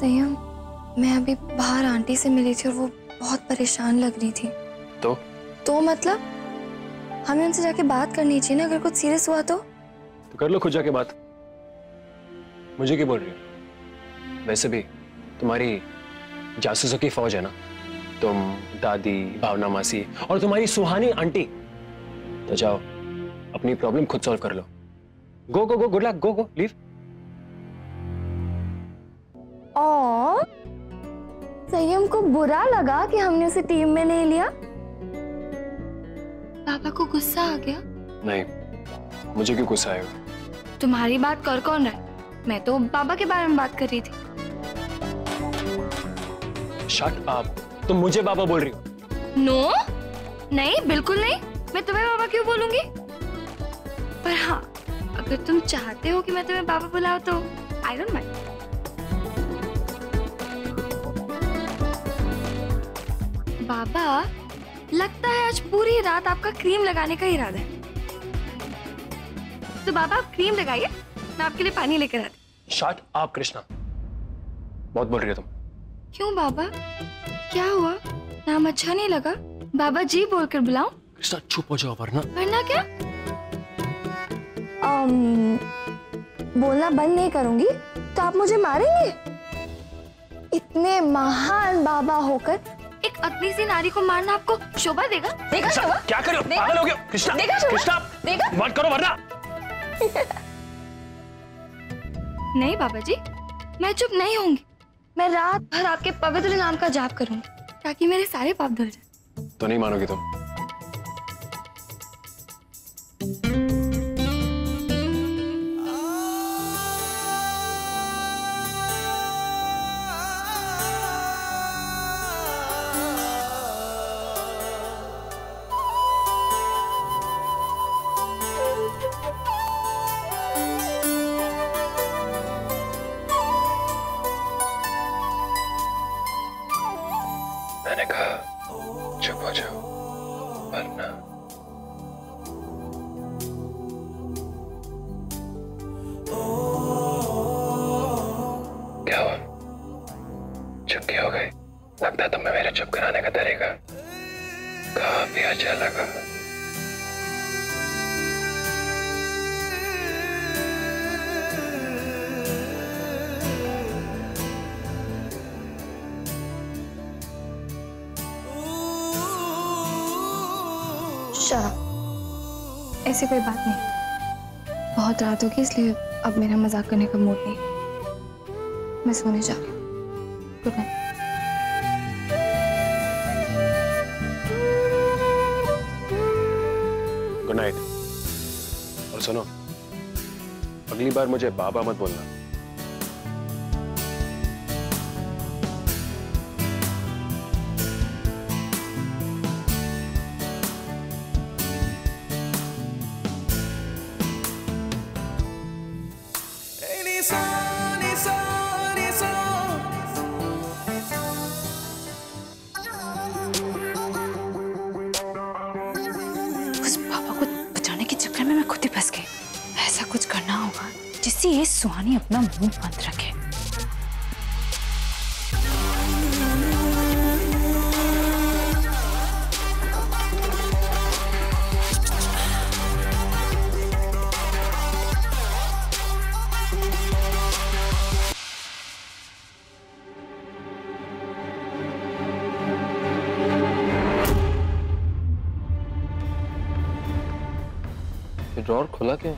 संयम, मैं अभी बाहर आंटी से मिली थी और वो बहुत परेशान लग रही थी। तो मतलब हमें उनसे जाके बात करनी चाहिए ना, अगर कुछ सीरियस हुआ तो कर लो खुद जाके बात। मुझे क्यों बोल रही हो? वैसे भी तुम्हारी जासूसों की फौज है ना, तुम, दादी, भावना मासी और तुम्हारी सुहानी आंटी। तो जाओ अपनी प्रॉब्लम खुद सॉल्व कर लो। गो गो गो, गुड लक, गो गो, लीव। और संयम को बुरा लगा कि हमने उसे टीम में नहीं लिया? पापा को गुस्सा आ गया? नहीं, मुझे क्यों गुस्सा आएगा? तुम्हारी बात कर कौन रहा है? मैं तो पापा के बारे में बात कर रही थी। शट अप, तुम मुझे पापा बोल रही हो? नो, नहीं, बिल्कुल नहीं। मैं तुम्हें पापा क्यों बोलूंगी? पर हाँ, अगर तुम चाहते हो कि मैं तुम्हें पापा बुलाऊं तो आई डोंट माइंड। बाबा, लगता है आज पूरी रात आपका क्रीम लगाने का इरादा है। तो बाबा आप क्रीम लगाइए, मैं आपके लिए पानी लेकर आती। शट अप कृष्णा, बहुत बोल रही हो तुम। क्यों बाबा, क्या हुआ? नाम अच्छा नहीं लगा? बाबा जी बोलकर बुलाऊं? कृष्णा चुप हो जाओ, वरना क्या? बोलना बंद नहीं करूंगी तो आप मुझे मारेंगे? इतने महान बाबा होकर एक अग्नि सी नारी को मारना आपको शोभा देगा? देगा शोभा? क्या कर रहे हो? पागल हो गए हो? कृष्णा, कृष्णा, मत करो वरना। नहीं बाबा जी, मैं चुप नहीं होंगी। मैं रात भर आपके पवित्र नाम का जाप करूंगी ताकि मेरे सारे पाप धुल जाए। तो नहीं मानोगी तुम? मैंने कहा चुप हो जाओ, वरना। क्या हुआ? चुप हो गई? लगता तुम्हें मेरे चुप कराने का तरीका काफी अच्छा लगा। ऐसी कोई बात नहीं। बहुत रात होगी इसलिए अब मेरा मजाक करने का मूड नहीं। मैं सोने जा रही हूँ। Good night. Good night. और सुनो, अगली बार मुझे बाबा मत बोलना। ऐसा कुछ करना होगा जिससे ये सुहानी अपना मुंह बंद रखे। ड्रॉअर खुला क्यों?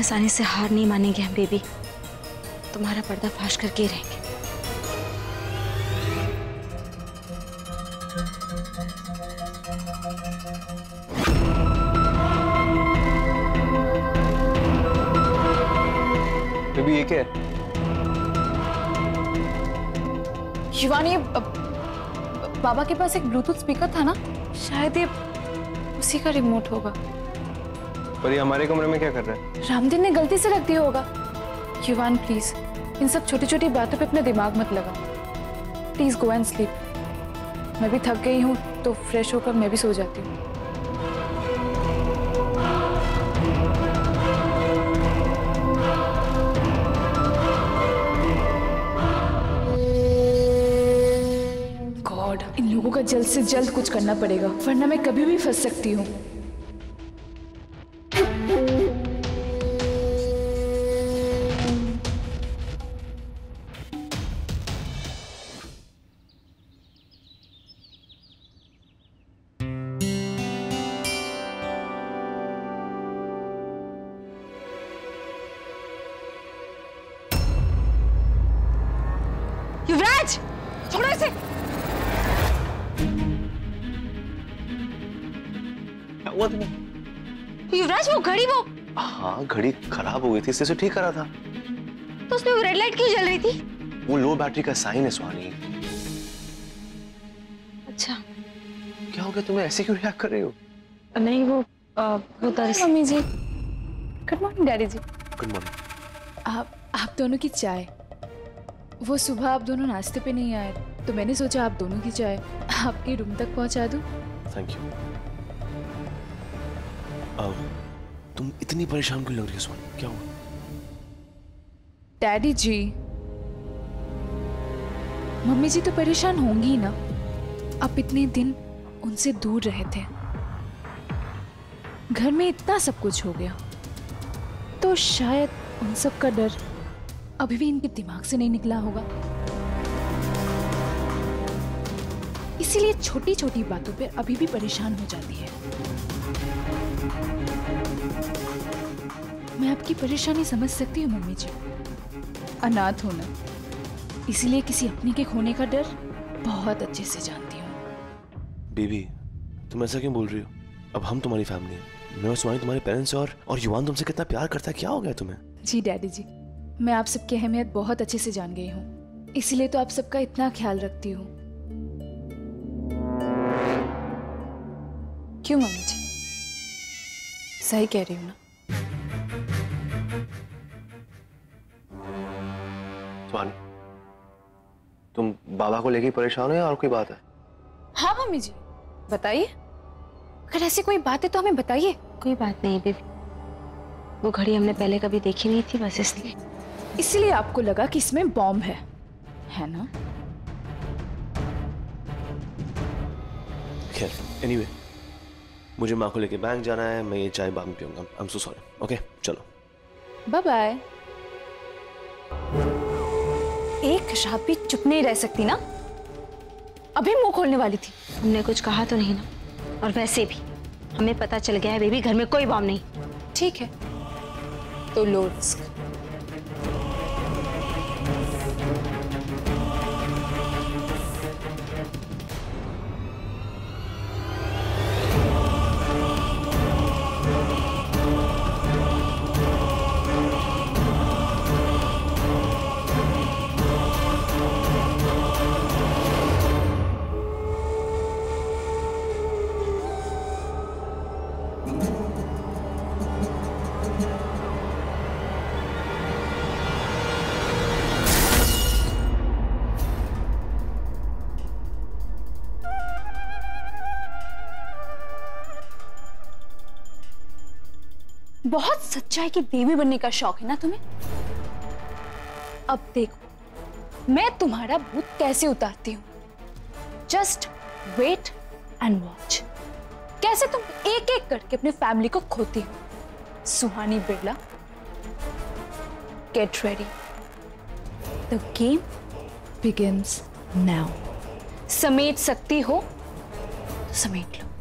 आसानी से हार नहीं मानेंगे हम बेबी, तुम्हारा पर्दा फाश करके ही रहेंगे। बेबी ये क्या है? शिवानी, बाबा के पास एक ब्लूटूथ स्पीकर था ना, शायद ये उसी का रिमोट होगा। पर ये हमारे कमरे में क्या कर रहा है? रामदीन ने गलती से रख दिया होगा। युवान प्लीज, इन सब छोटी छोटी बातों पे अपना दिमाग मत लगा। Please go and sleep. मैं भी थक गई हूँ तो फ्रेश होकर मैं भी सो जाती हूँ। गॉड, इन लोगों का जल्द से जल्द कुछ करना पड़ेगा, वरना मैं कभी भी फंस सकती हूँ। युवराज, छोड़ो इसे। क्या हुआ तुम्हें? युवराज, वो घड़ी वो हाँ, घड़ी खराब हो गई थी, इसलिए उसे ठीक करा था। तो उसमें वो रेड लाइट क्यों जल रही थी? वो लो बैटरी का साइन है सुहानी। अच्छा, क्या हो गया तुम्हें, ऐसे क्यों रिएक्ट कर रहे हो? नहीं वो दरअसल mummy ji, good morning daddy ji. Good morning. आप दोनों की चाय। वो सुबह आप दोनों नाश्ते पे नहीं आए तो मैंने सोचा आप दोनों की चाय आपके रूम तक पहुंचा दूं। Thank you. तुम इतनी परेशान क्यों लग रही हो सुहानी, क्या हुआ? डैडी जी, मम्मी जी तो परेशान होंगी ही ना। आप इतने दिन उनसे दूर रहे थे, घर में इतना सब कुछ हो गया, तो शायद उन सब का डर अभी भी इनके दिमाग से नहीं निकला होगा। इसीलिए छोटी छोटी बातों पे अभी भी परेशान हो जाती है। मैं आपकी परेशानी समझ सकती हूँ मम्मी जी, अनाथ होना, इसीलिए किसी अपने के खोने का डर बहुत अच्छे से जानती हूँ। बेबी, तुम ऐसा क्यों बोल रही हो? अब हम तुम्हारी फैमिली हैं। मैं और सुहानी तुम्हारे पेरेंट्स हैं, और युवान तुमसे कितना प्यार करता है। क्या हो गया तुम्हें? जी डैडी जी, मैं आप सबकी अहमियत बहुत अच्छे से जान गई हूँ, इसीलिए तो आप सबका इतना ख्याल रखती हूँ। क्यों मम्मी जी, सही कह रही हूँ ना? सुहानी, तुम बाबा को लेके परेशान हो या और कोई बात है? हाँ मम्मी जी, बताइए। अगर ऐसी कोई बात है तो हमें बताइए। कोई बात नहीं बेबी, वो घड़ी हमने पहले कभी देखी नहीं थी, बस इसलिए आपको लगा कि इसमें बॉम्ब है ना? खैर, एनीवे, मुझे माँ को लेके बैंक जाना है। मैं ये चाय बाद में पीऊंगा। I am so sorry. Okay, चलो बाय बाय। एक रात भी चुप नहीं रह सकती ना? अभी मुंह खोलने वाली थी। हमने कुछ कहा तो नहीं ना, और वैसे भी हमें पता चल गया है बेबी, घर में कोई बॉम्ब नहीं। ठीक है, तो लो रिस्क। बहुत सच्चाई की देवी बनने का शौक है ना तुम्हें? अब देखो मैं तुम्हारा भूत कैसे उतारती हूं। Just wait and watch. कैसे तुम एक एक करके अपने फैमिली को खोती हो। Suhani Birla, get ready, the game begins now. समेट सकती हो तो समेट लो।